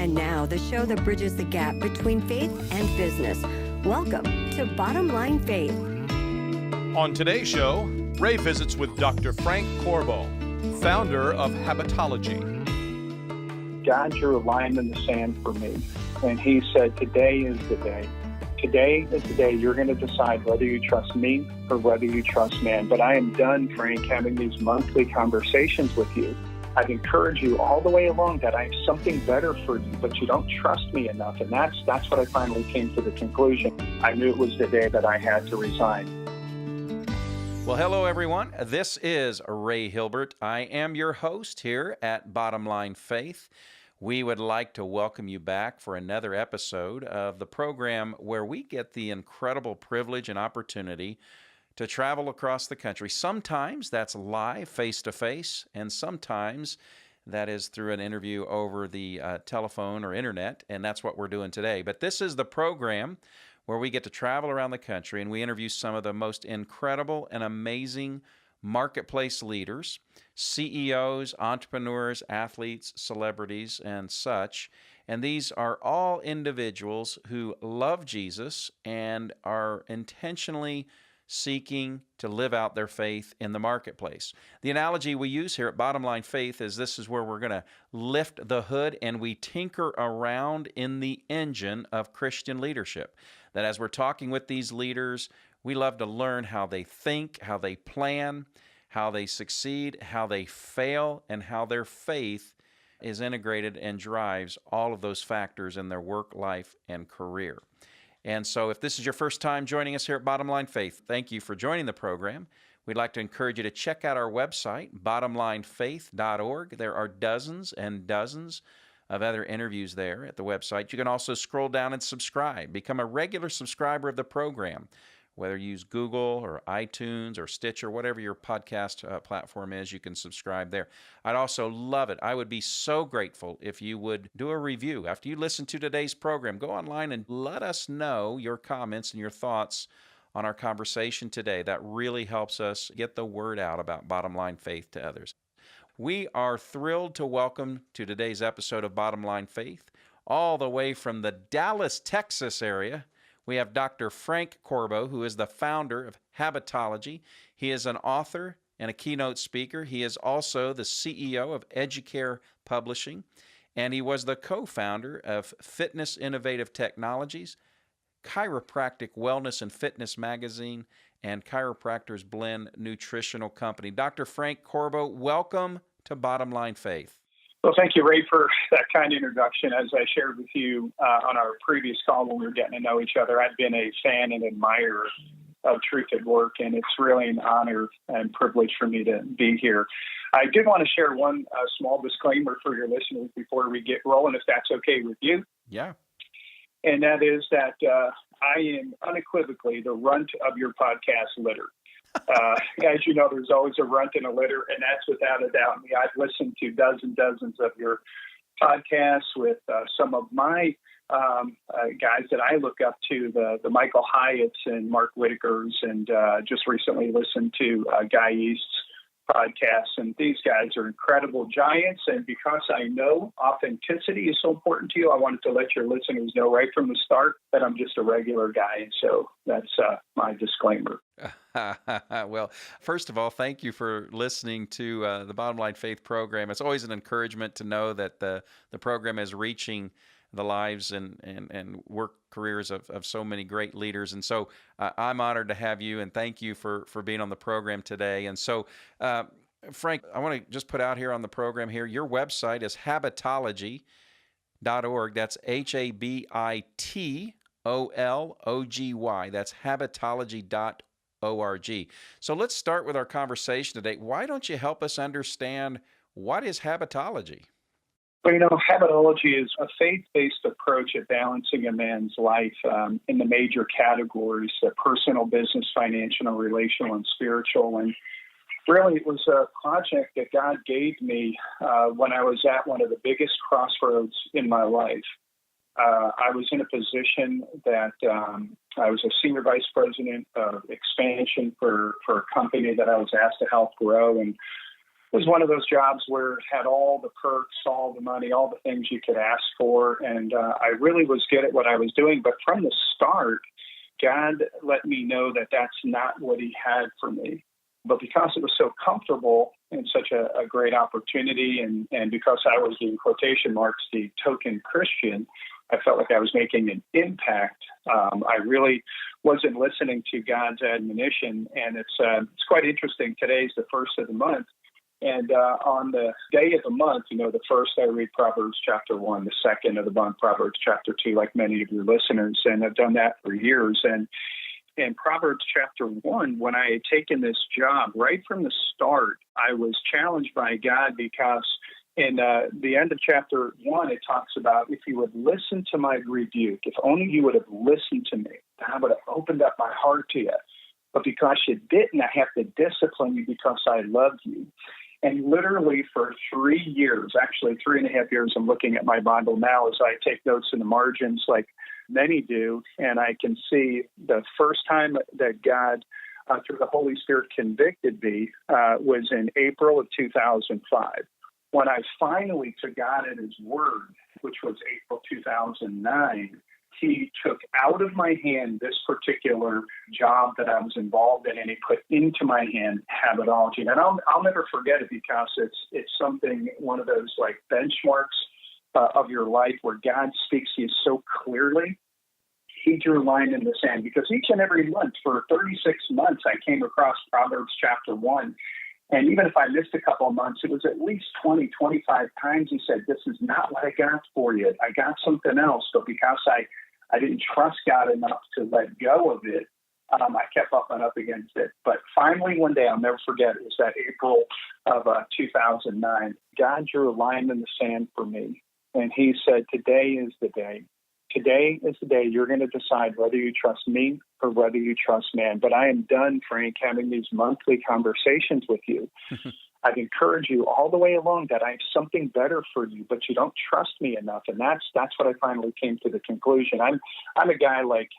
And now, the show that bridges the gap between faith and business. Welcome to Bottom Line Faith. On today's show, Ray visits with Dr. Frank Corbo, founder of Habitology. God drew a line in the sand for me, and he said, today is the day. Today is the day you're going to decide whether you trust me or whether you trust man. But I am done, Frank, having these monthly conversations with you. I've encouraged you all the way along that I have something better for you, but you don't trust me enough. And that's what I finally came to the conclusion. I knew it was the day that I had to resign. Well, hello, everyone. This is Ray Hilbert. I am your host here at Bottom Line Faith. We would like to welcome you back for another episode of the program where we get the incredible privilege and opportunity to travel across the country. Sometimes that's live, face-to-face, and sometimes that is through an interview over the telephone or internet, and that's what we're doing today. But this is the program where we get to travel around the country and we interview some of the most incredible and amazing marketplace leaders, CEOs, entrepreneurs, athletes, celebrities, and such. And these are all individuals who love Jesus and are intentionally seeking to live out their faith in the marketplace. The analogy we use here at Bottom Line Faith is this is where we're going to lift the hood and we tinker around in the engine of Christian leadership. That as we're talking with these leaders, we love to learn how they think, how they plan, how they succeed, how they fail, and how their faith is integrated and drives all of those factors in their work, life, and career. And so if this is your first time joining us here at Bottom Line Faith, thank you for joining the program. We'd like to encourage you to check out our website, bottomlinefaith.org. There are dozens and dozens of other interviews there at the website. You can also scroll down and subscribe. Become a regular subscriber of the program, whether you use Google or iTunes or Stitcher, whatever your podcast platform is, you can subscribe there. I'd also love it. I would be so grateful if you would do a review. After you listen to today's program, go online and let us know your comments and your thoughts on our conversation today. That really helps us get the word out about Bottom Line Faith to others. We are thrilled to welcome to today's episode of Bottom Line Faith, all the way from the Dallas, Texas area, we have Dr. Frank Corbo, who is the founder of Habitology. He is an author and a keynote speaker. He is also the CEO of Educare Publishing, and he was the co-founder of Fitness Innovative Technologies, Chiropractic Wellness and Fitness Magazine, and Chiropractors Blend Nutritional Company. Dr. Frank Corbo, welcome to Bottom Line Faith. Well, thank you, Ray, for that kind introduction. As I shared with you on our previous call when we were getting to know each other, I've been a fan and admirer of Truth at Work, and it's really an honor and privilege for me to be here. I did want to share one small disclaimer for your listeners before we get rolling, if that's okay with you. Yeah. And that is that I am unequivocally the runt of your podcast litter. As you know, there's always a runt in a litter, and that's without a doubt me. I've listened to dozens of your podcasts with some of my guys that I look up to, the Michael Hyatts and Mark Whitakers, and just recently listened to Guy East's podcasts. And these guys are incredible giants. And because I know authenticity is so important to you, I wanted to let your listeners know right from the start that I'm just a regular guy. And so that's my disclaimer. Well, first of all, thank you for listening to the Bottom Line Faith program. It's always an encouragement to know that the program is reaching the lives and work careers of so many great leaders. And so I'm honored to have you, and thank you for being on the program today. And so, Frank, I want to just put out here on the program here, your website is habitology.org. That's HABITOLOGY. That's habitology.org. So let's start with our conversation today. Why don't you help us understand what is habitology? Well, habitology is a faith-based approach at balancing a man's life in the major categories, personal, business, financial, relational, and spiritual. And really, it was a project that God gave me when I was at one of the biggest crossroads in my life. I was in a position that I was a senior vice president of expansion for a company that I was asked to help grow. And was one of those jobs where it had all the perks, all the money, all the things you could ask for. And I really was good at what I was doing. But from the start, God let me know that that's not what he had for me. But because it was so comfortable and such a great opportunity, and because I was, in quotation marks, the token Christian, I felt like I was making an impact. I really wasn't listening to God's admonition. And it's quite interesting. Today's the first of the month. And on the day of the month, the first I read Proverbs chapter 1, the second of the month, Proverbs chapter 2, like many of your listeners. And I've done that for years. And in Proverbs chapter 1, when I had taken this job, right from the start, I was challenged by God because in the end of chapter 1, it talks about if you would listen to my rebuke, if only you would have listened to me, then I would have opened up my heart to you. But because you didn't, I have to discipline you because I love you. And literally for 3 years, actually 3.5 years, I'm looking at my Bible now as I take notes in the margins like many do, and I can see the first time that God, through the Holy Spirit, convicted me was in April of 2005. When I finally took God at his word, which was April 2009, he took out of my hand this particular job that I was involved in, and he put into my hand habitology. And I'll never forget it because it's something, one of those like benchmarks of your life where God speaks to you so clearly. He drew a line in the sand because each and every month for 36 months, I came across Proverbs chapter 1. And even if I missed a couple of months, it was at least 20, 25 times he said, this is not what I got for you. I got something else. But because I didn't trust God enough to let go of it, I kept up and up against it. But finally, one day, I'll never forget, it was that April of 2009, God drew a line in the sand for me. And he said, today is the day. Today is the day you're going to decide whether you trust me or whether you trust man. But I am done, Frank, having these monthly conversations with you. I've encouraged you all the way along that I have something better for you, but you don't trust me enough. And that's what I finally came to the conclusion. I'm a guy like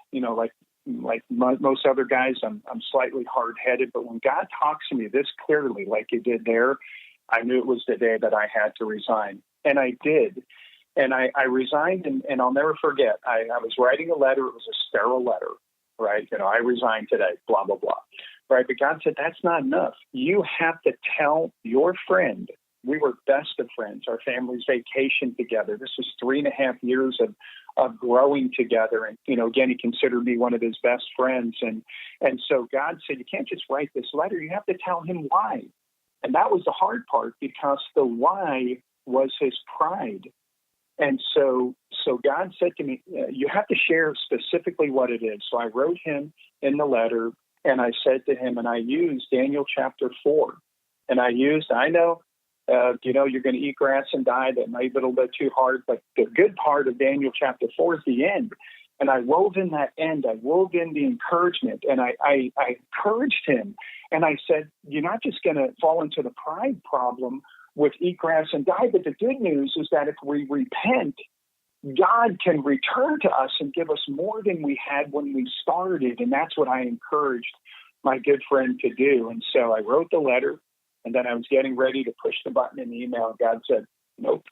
most other guys. I'm slightly hard-headed, but when God talks to me this clearly, like he did there, I knew it was the day that I had to resign. And I did. And I resigned, and I'll never forget. I was writing a letter. It was a sterile letter, right? I resigned today, blah, blah, blah, right? But God said, that's not enough. You have to tell your friend. We were best of friends. Our families vacationed together. This was 3.5 years of growing together. And, again, he considered me one of his best friends. And so God said, you can't just write this letter. You have to tell him why. And that was the hard part because the why was his pride. And so God said to me, you have to share specifically what it is. So I wrote him in the letter, and I said to him, and I used Daniel chapter 4. And I know, you're going to eat grass and die. That might be a little bit too hard, but the good part of Daniel chapter 4 is the end. And I wove in that end. I wove in the encouragement, and I encouraged him. And I said, you're not just going to fall into the pride problem with eat grass and die. But the good news is that if we repent, God can return to us and give us more than we had when we started. And that's what I encouraged my good friend to do. And so I wrote the letter, and then I was getting ready to push the button in the email. God said, nope,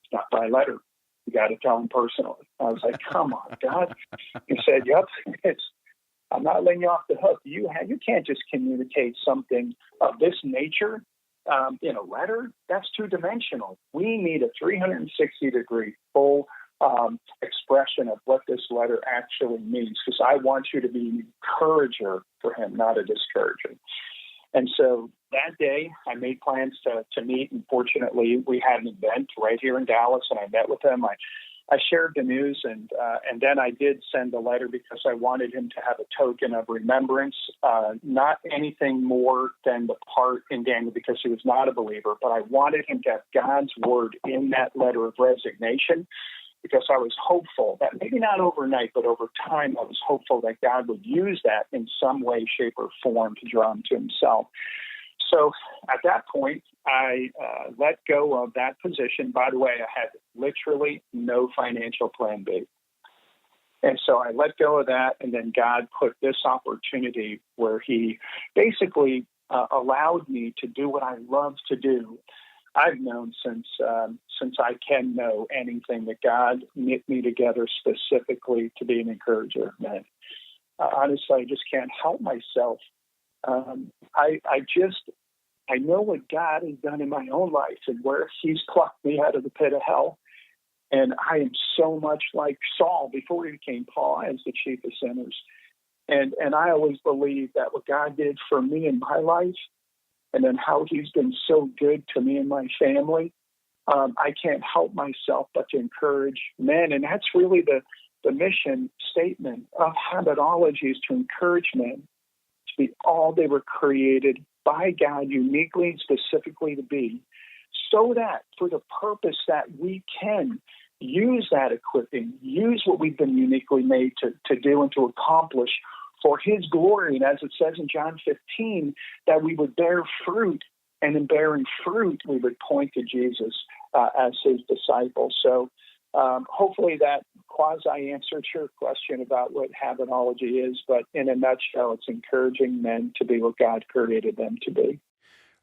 it's not by letter. You got to tell him personally. I was like, come on, God. He said, yep, I'm not letting you off the hook. You can't just communicate something of this nature in a letter. That's two-dimensional. We need a 360-degree full expression of what this letter actually means, because I want you to be an encourager for him, not a discourager. And so that day, I made plans to meet, and fortunately, we had an event right here in Dallas, and I met with him. I shared the news, and then I did send a letter because I wanted him to have a token of remembrance, not anything more than the part in Daniel, because he was not a believer, but I wanted him to have God's word in that letter of resignation, because I was hopeful that maybe not overnight, but over time, I was hopeful that God would use that in some way, shape, or form to draw him to himself. So at that point, I let go of that position. By the way, I had literally no financial plan B. And so I let go of that, and then God put this opportunity where he basically allowed me to do what I love to do. I've known since I can know anything that God knit me together specifically to be an encourager, man. Honestly, I just can't help myself. I know what God has done in my own life and where He's plucked me out of the pit of hell. And I am so much like Saul before he became Paul as the chief of sinners. And I always believe that what God did for me in my life, and then how He's been so good to me and my family, I can't help myself but to encourage men. And that's really the mission statement of Habitology, is to encourage men to be all they were created by God uniquely and specifically to be, so that for the purpose that we can use that equipping, use what we've been uniquely made to do and to accomplish for His glory. And as it says in John 15, that we would bear fruit, and in bearing fruit, we would point to Jesus as His disciples. So hopefully that quasi answered your question about what Habitology is, but in a nutshell, it's encouraging men to be what God created them to be.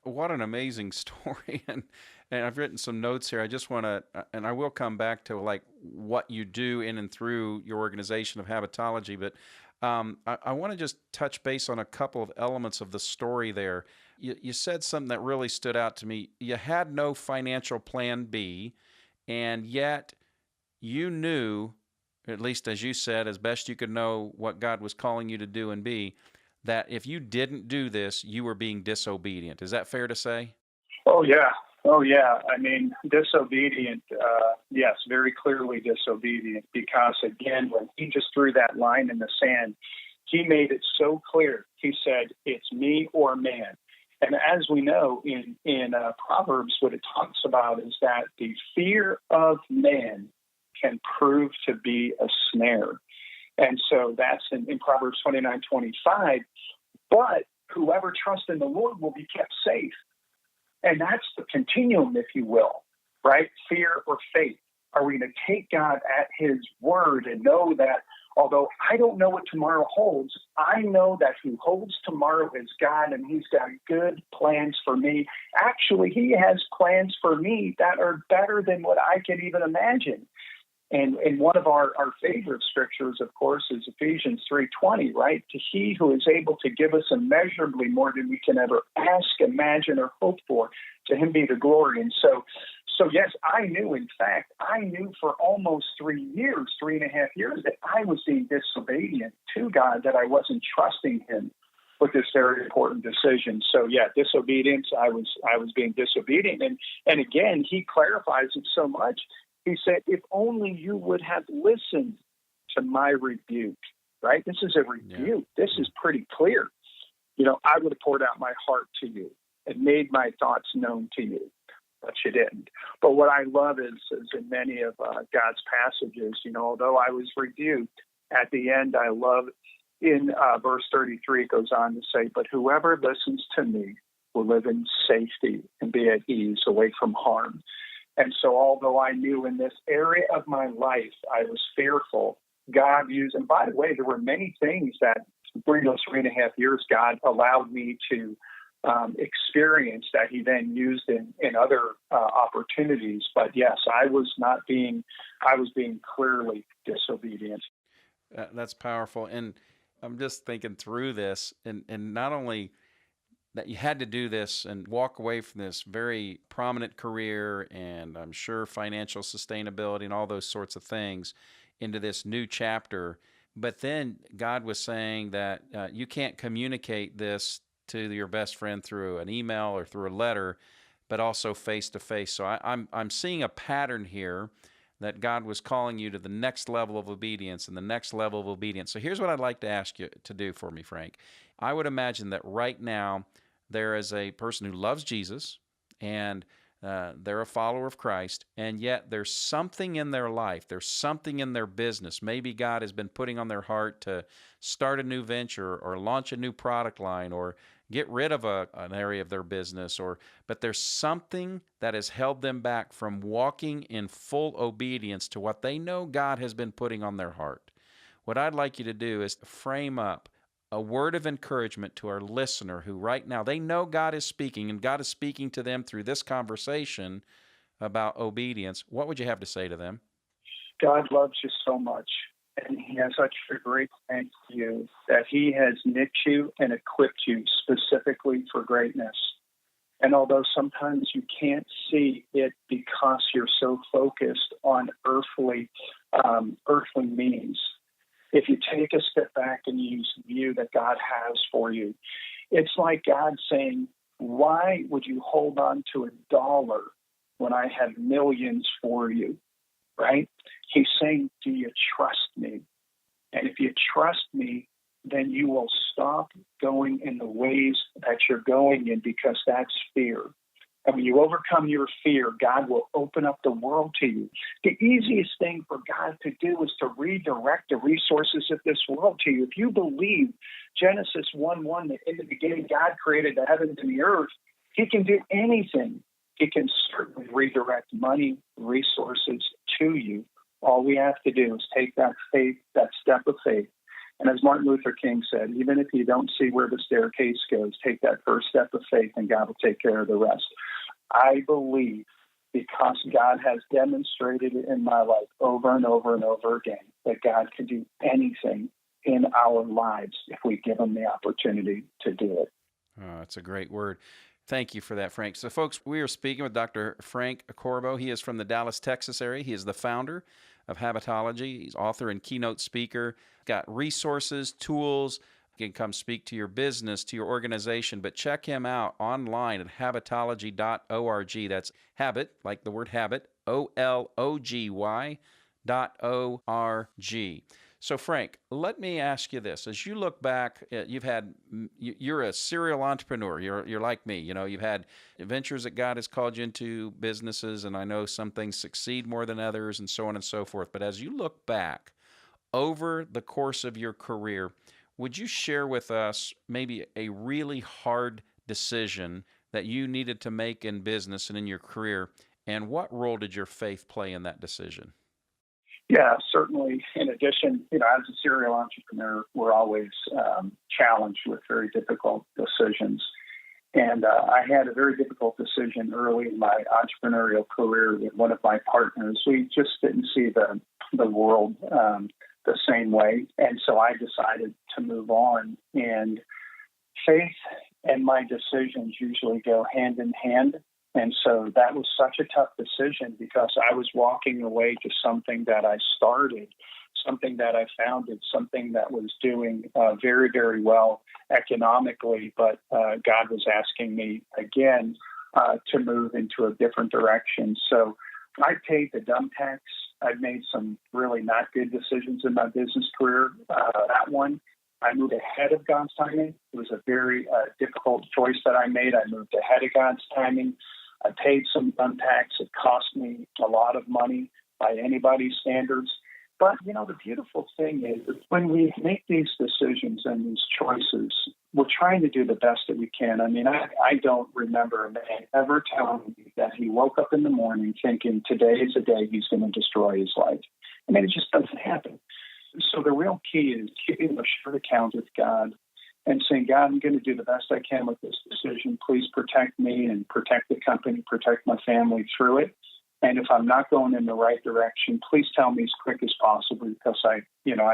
What an amazing story. And I've written some notes here. I just want to, and I will come back to like what you do in and through your organization of Habitology, but I want to just touch base on a couple of elements of the story there. You said something that really stood out to me. You had no financial plan B, and yet you knew, at least as you said, as best you could know, what God was calling you to do and be, that if you didn't do this, you were being disobedient. Is that fair to say? Oh, yeah. Oh, yeah. I mean, disobedient, yes, very clearly disobedient, because, again, when He just threw that line in the sand, He made it so clear. He said, it's me or man. And as we know in Proverbs, what it talks about is that the fear of man can prove to be a snare. And so that's in Proverbs 29:25. But whoever trusts in the Lord will be kept safe. And that's the continuum, if you will, right? Fear or faith. Are we going to take God at His word and know that although I don't know what tomorrow holds, I know that who holds tomorrow is God, and He's got good plans for me. Actually, He has plans for me that are better than what I can even imagine. And one of our favorite scriptures, of course, is Ephesians 3:20, right? To He who is able to give us immeasurably more than we can ever ask, imagine, or hope for, to Him be the glory. And so yes, I knew for almost 3 years, 3.5 years, that I was being disobedient to God, that I wasn't trusting Him with this very important decision. So yeah, disobedience, I was being disobedient. And again, He clarifies it so much. He said, if only you would have listened to my rebuke, right? This is a rebuke. Yeah. This is pretty clear. I would have poured out my heart to you and made my thoughts known to you, but you didn't. But what I love is in many of God's passages, although I was rebuked, at the end, I love in verse 33, it goes on to say, but whoever listens to me will live in safety and be at ease, away from harm. And so although I knew in this area of my life I was fearful, God used, and by the way, there were many things that during those 3.5 years God allowed me to experience that He then used in other opportunities. But yes, I was being clearly disobedient. That's powerful. And I'm just thinking through this, and not only that you had to do this and walk away from this very prominent career and I'm sure financial sustainability and all those sorts of things into this new chapter. But then God was saying that you can't communicate this to your best friend through an email or through a letter, but also face to face. So I'm seeing a pattern here that God was calling you to the next level of obedience and the next level of obedience. So here's what I'd like to ask you to do for me, Frank. I would imagine that right now there is a person who loves Jesus and they're a follower of Christ, and yet there's something in their life, there's something in their business. Maybe God has been putting on their heart to start a new venture or launch a new product line or get rid of an area of their business, but there's something that has held them back from walking in full obedience to what they know God has been putting on their heart. What I'd like you to do is frame up a word of encouragement to our listener who right now, they know God is speaking, and God is speaking to them through this conversation about obedience, what would you have to say to them? God loves you so much, and He has such a great plan for you that He has knit you and equipped you specifically for greatness. And although sometimes you can't see it because you're so focused on earthly means, if you take a step back and use the view that God has for you, it's like God saying, why would you hold on to $1 when I have millions for you, right? He's saying, do you trust me? And if you trust me, then you will stop going in the ways that you're going in, because that's fear. And when you overcome your fear, God will open up the world to you. The easiest thing for God to do is to redirect the resources of this world to you. If you believe Genesis 1:1, that in the beginning God created the heavens and the earth, He can do anything. He can certainly redirect money, resources to you. All we have to do is take that faith, that step of faith. And as Martin Luther King said, even if you don't see where the staircase goes, take that first step of faith and God will take care of the rest. I believe, because God has demonstrated it in my life over and over and over again, that God can do anything in our lives if we give Him the opportunity to do it. Oh, that's a great word. Thank you for that, Frank. So, folks, we are speaking with Dr. Frank Corbo. He is from the Dallas, Texas area. He is the founder of Habitology. He's author and keynote speaker. Got resources, tools. You can come speak to your business, to your organization, but check him out online at habitology.org. That's habit, like the word habit, OLOGY.org. So, Frank, let me ask you this. As you look back, you're a serial entrepreneur. You're like me. You know, you've had ventures that God has called you into, businesses, and I know some things succeed more than others, and so on and so forth. But as you look back over the course of your career, would you share with us maybe a really hard decision that you needed to make in business and in your career, and what role did your faith play in that decision? Yeah, certainly. In addition, as a serial entrepreneur, we're always challenged with very difficult decisions. And I had a very difficult decision early in my entrepreneurial career with one of my partners. We just didn't see the world the same way. And so I decided to move on. And faith and my decisions usually go hand in hand. And so that was such a tough decision, because I was walking away to something that I started, something that I founded, something that was doing very, very well economically. But God was asking me again to move into a different direction. So I paid the dumb tax. I've made some really not good decisions in my business career. That one, I moved ahead of God's timing. It was a very difficult choice that I made. I moved ahead of God's timing. I paid some dumb tax. It cost me a lot of money by anybody's standards. But, the beautiful thing is when we make these decisions and these choices, we're trying to do the best that we can. I mean, I don't remember a man ever telling me that he woke up in the morning thinking today is the day he's going to destroy his life. I mean, it just doesn't happen. So the real key is keeping a short account with God and saying, God, I'm going to do the best I can with this decision. Please protect me and protect the company, protect my family through it. And if I'm not going in the right direction, please tell me as quick as possible, because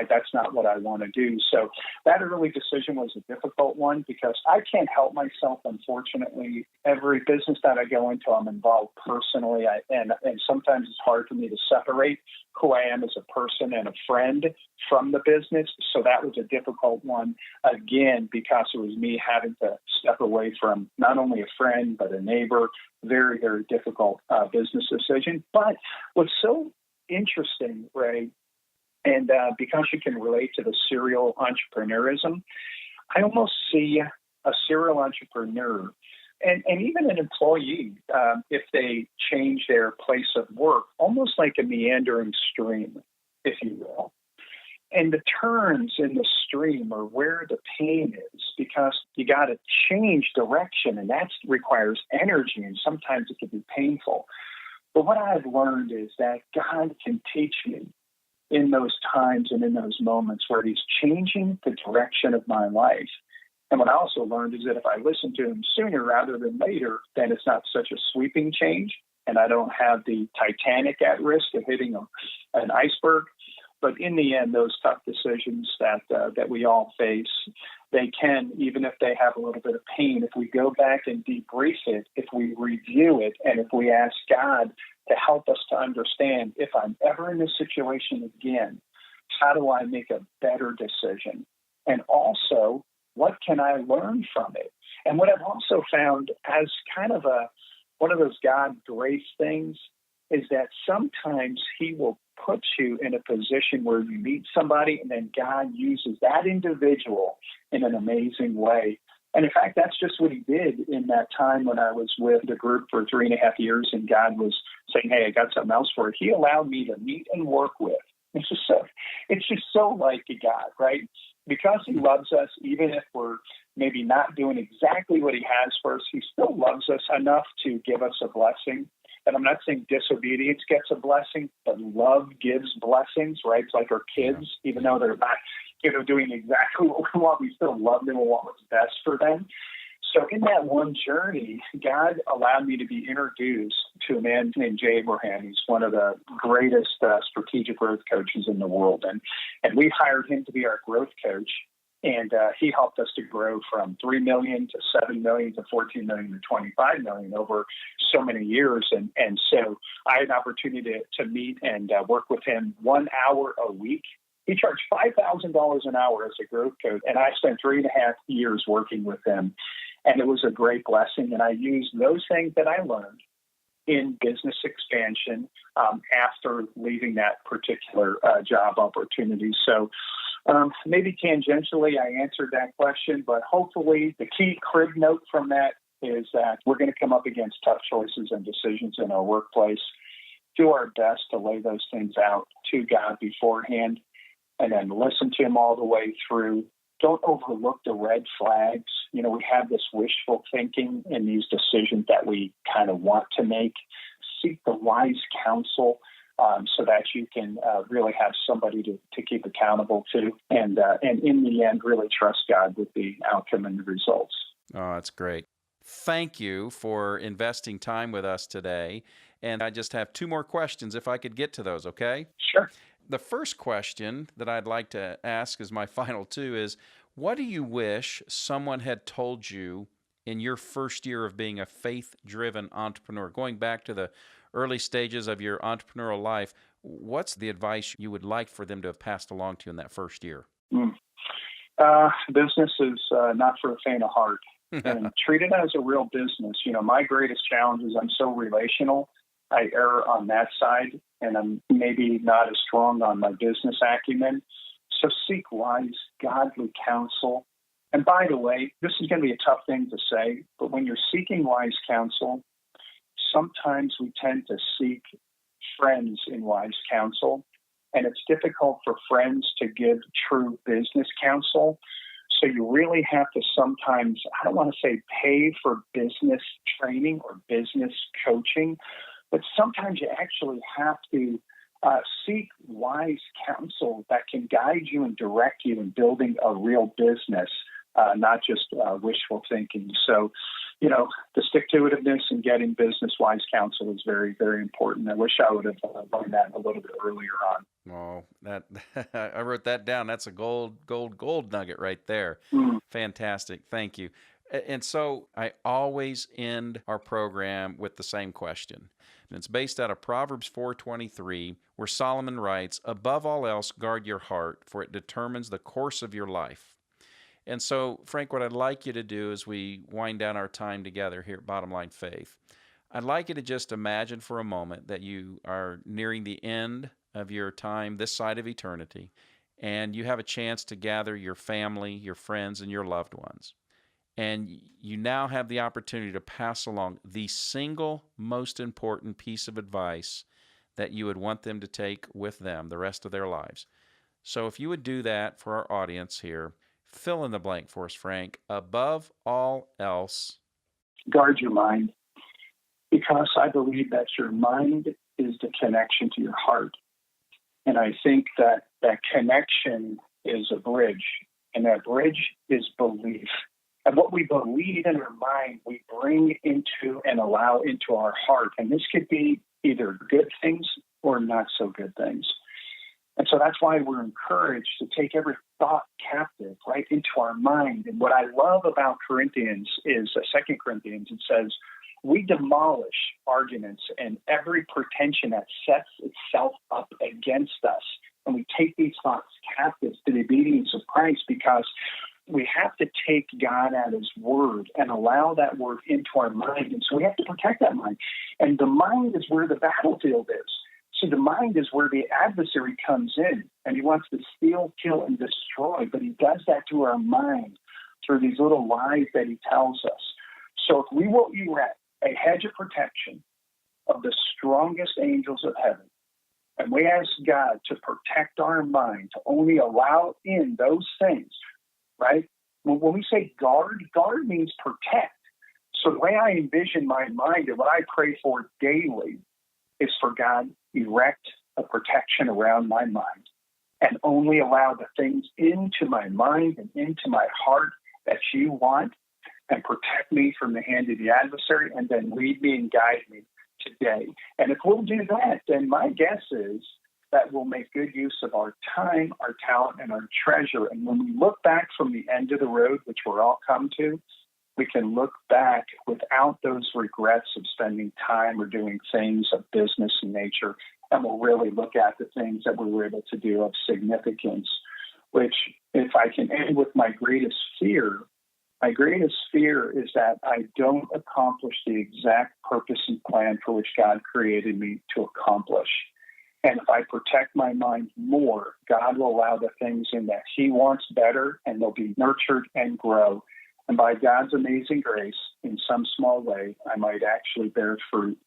that's not what I want to do. So that early decision was a difficult one, because I can't help myself, unfortunately. Every business that I go into, I'm involved personally, and sometimes it's hard for me to separate who I am as a person and a friend from the business. So that was a difficult one, again, because it was me having to step away from not only a friend, but a neighbor. Very, very difficult business decision. But what's so interesting, Ray, and because you can relate to the serial entrepreneurism, I almost see a serial entrepreneur and even an employee, if they change their place of work, almost like a meandering stream, if you will. And the turns in the stream are where the pain is, because you got to change direction, and that requires energy, and sometimes it can be painful. But what I've learned is that God can teach me in those times and in those moments where he's changing the direction of my life. And what I also learned is that if I listen to him sooner rather than later, then it's not such a sweeping change, and I don't have the Titanic at risk of hitting an iceberg. But in the end, those tough decisions that we all face, they can, even if they have a little bit of pain, if we go back and debrief it, if we review it, and if we ask God to help us to understand, if I'm ever in this situation again, how do I make a better decision? And also, what can I learn from it? And what I've also found as kind of one of those God grace things is that sometimes he will put you in a position where you meet somebody and then God uses that individual in an amazing way. And in fact, that's just what he did in that time when I was with the group for 3.5 years and God was saying, hey, I got something else for it. He allowed me to meet and work with. It's just so like God, right? Because he loves us, even if we're maybe not doing exactly what he has for us, he still loves us enough to give us a blessing. And I'm not saying disobedience gets a blessing, but love gives blessings, right? It's like our kids, even though they're not, doing exactly what we want, we still love them and want what's best for them. So in that one journey, God allowed me to be introduced to a man named Jay Abraham. He's one of the greatest strategic growth coaches in the world. And we hired him to be our growth coach. And he helped us to grow from 3 million to 7 million to 14 million to 25 million over so many years. And so I had an opportunity to meet and work with him 1 hour a week. He charged $5,000 an hour as a growth coach. And I spent 3.5 years working with him. And it was a great blessing. And I used those things that I learned in business expansion after leaving that particular job opportunity. So maybe tangentially I answered that question, but hopefully the key crib note from that is that we're going to come up against tough choices and decisions in our workplace. Do our best to lay those things out to God beforehand and then listen to him all the way through. Don't overlook the red flags. We have this wishful thinking in these decisions that we kind of want to make. Seek the wise counsel so that you can really have somebody to keep accountable to. And in the end, really trust God with the outcome and the results. Oh, that's great. Thank you for investing time with us today. And I just have 2 more questions if I could get to those, okay? Sure. The first question that I'd like to ask as my final 2 is, what do you wish someone had told you in your first year of being a faith-driven entrepreneur? Going back to the early stages of your entrepreneurial life, what's the advice you would like for them to have passed along to you in that first year? Business is not for the faint of heart. And treat it as a real business. My greatest challenge is I'm so relational. I err on that side, and I'm maybe not as strong on my business acumen. So seek wise, godly counsel. And by the way, this is going to be a tough thing to say, but when you're seeking wise counsel, sometimes we tend to seek friends in wise counsel, and it's difficult for friends to give true business counsel. So you really have to sometimes, I don't want to say pay for business training or business coaching, but sometimes you actually have to seek wise counsel that can guide you and direct you in building a real business, not just wishful thinking. So, the stick-to-itiveness and getting business-wise counsel is very, very important. I wish I would have learned that a little bit earlier on. Oh, that I wrote that down. That's a gold nugget right there. Fantastic. Thank you. And so I always end our program with the same question. And it's based out of Proverbs 4:23, where Solomon writes, "Above all else, guard your heart, for it determines the course of your life." And so, Frank, what I'd like you to do as we wind down our time together here at Bottom Line Faith, I'd like you to just imagine for a moment that you are nearing the end of your time this side of eternity, and you have a chance to gather your family, your friends, and your loved ones. And you now have the opportunity to pass along the single most important piece of advice that you would want them to take with them the rest of their lives. So if you would do that for our audience here, fill in the blank for us, Frank. Above all else, guard your mind, because I believe that your mind is the connection to your heart. And I think that that connection is a bridge, and that bridge is belief. And what we believe in our mind, we bring into and allow into our heart. And this could be either good things or not so good things. And so that's why we're encouraged to take every thought captive right into our mind. And what I love about Corinthians is 2 Corinthians, it says, we demolish arguments and every pretension that sets itself up against us. And we take these thoughts captive to the obedience of Christ, because we have to take God at his word and allow that word into our mind. And so we have to protect that mind. And the mind is where the battlefield is. So the mind is where the adversary comes in, and he wants to steal, kill, and destroy. But he does that through our mind, through these little lies that he tells us. So if we will erect a hedge of protection of the strongest angels of heaven, and we ask God to protect our mind, to only allow in those things, right? When we say guard means protect. So the way I envision my mind and what I pray for daily is for God erect a protection around my mind and only allow the things into my mind and into my heart that you want, and protect me from the hand of the adversary, and then lead me and guide me today. And if we'll do that, then my guess is that we'll make good use of our time, our talent, and our treasure. And when we look back from the end of the road, which we're all come to, we can look back without those regrets of spending time or doing things of business in nature, and we'll really look at the things that we were able to do of significance, which, if I can end with my greatest fear is that I don't accomplish the exact purpose and plan for which God created me to accomplish. And if I protect my mind more, God will allow the things in that he wants better, and they'll be nurtured and grow. And by God's amazing grace, in some small way, I might actually bear fruit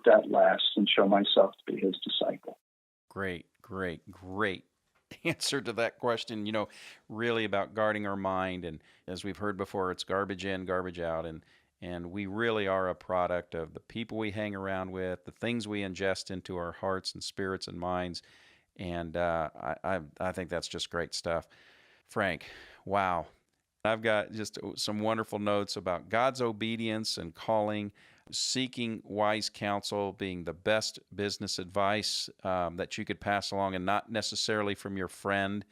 that lasts and show myself to be his disciple. Great answer to that question, really about guarding our mind. And as we've heard before, it's garbage in, garbage out. And we really are a product of the people we hang around with, the things we ingest into our hearts and spirits and minds. And I think that's just great stuff. Frank, wow. I've got just some wonderful notes about God's obedience and calling, seeking wise counsel being the best business advice that you could pass along, and not necessarily from your friend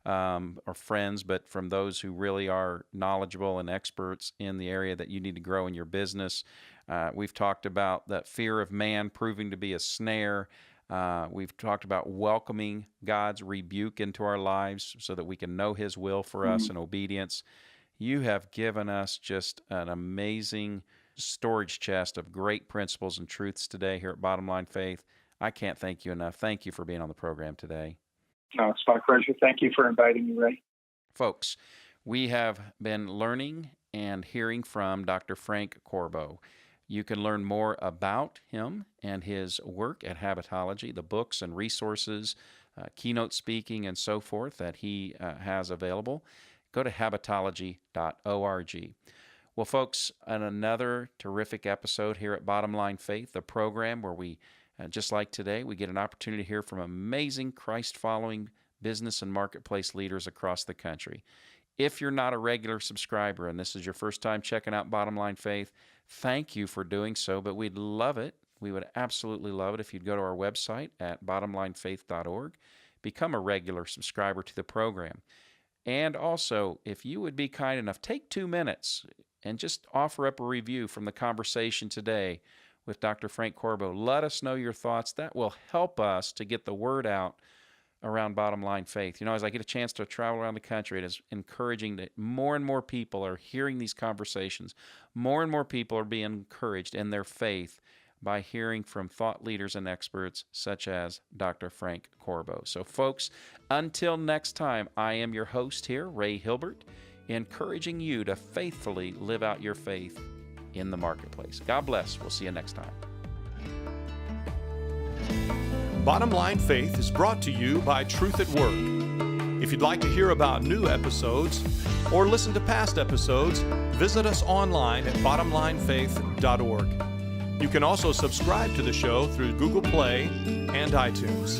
or friends, but from those who really are knowledgeable and experts in the area that you need to grow in your business. We've talked about that fear of man proving to be a snare. We've talked about welcoming God's rebuke into our lives so that we can know his will for us in obedience. You have given us just an amazing storage chest of great principles and truths today here at Bottom Line Faith. I can't thank you enough. Thank you for being on the program today. No, it's my pleasure. Thank you for inviting me, Ray. Folks, we have been learning and hearing from Dr. Frank Corbo. You can learn more about him and his work at Habitology, the books and resources, keynote speaking, and so forth that he has available. Go to habitology.org. Well, folks, on another terrific episode here at Bottom Line Faith, the program where we, just like today, we get an opportunity to hear from amazing Christ-following business and marketplace leaders across the country. If you're not a regular subscriber and this is your first time checking out Bottom Line Faith, thank you for doing so, but we'd love it. We would absolutely love it if you'd go to our website at bottomlinefaith.org, become a regular subscriber to the program. And also, if you would be kind enough, take 2 minutes and just offer up a review from the conversation today with Dr. Frank Corbo. Let us know your thoughts. That will help us to get the word out around Bottom Line Faith. As I get a chance to travel around the country, it is encouraging that more and more people are hearing these conversations. More and more people are being encouraged in their faith by hearing from thought leaders and experts such as Dr. Frank Corbo. So folks, until next time, I am your host here, Ray Hilbert, encouraging you to faithfully live out your faith in the marketplace. God bless. We'll see you next time. Bottom Line Faith is brought to you by Truth at Work. If you'd like to hear about new episodes or listen to past episodes, visit us online at bottomlinefaith.org. You can also subscribe to the show through Google Play and iTunes.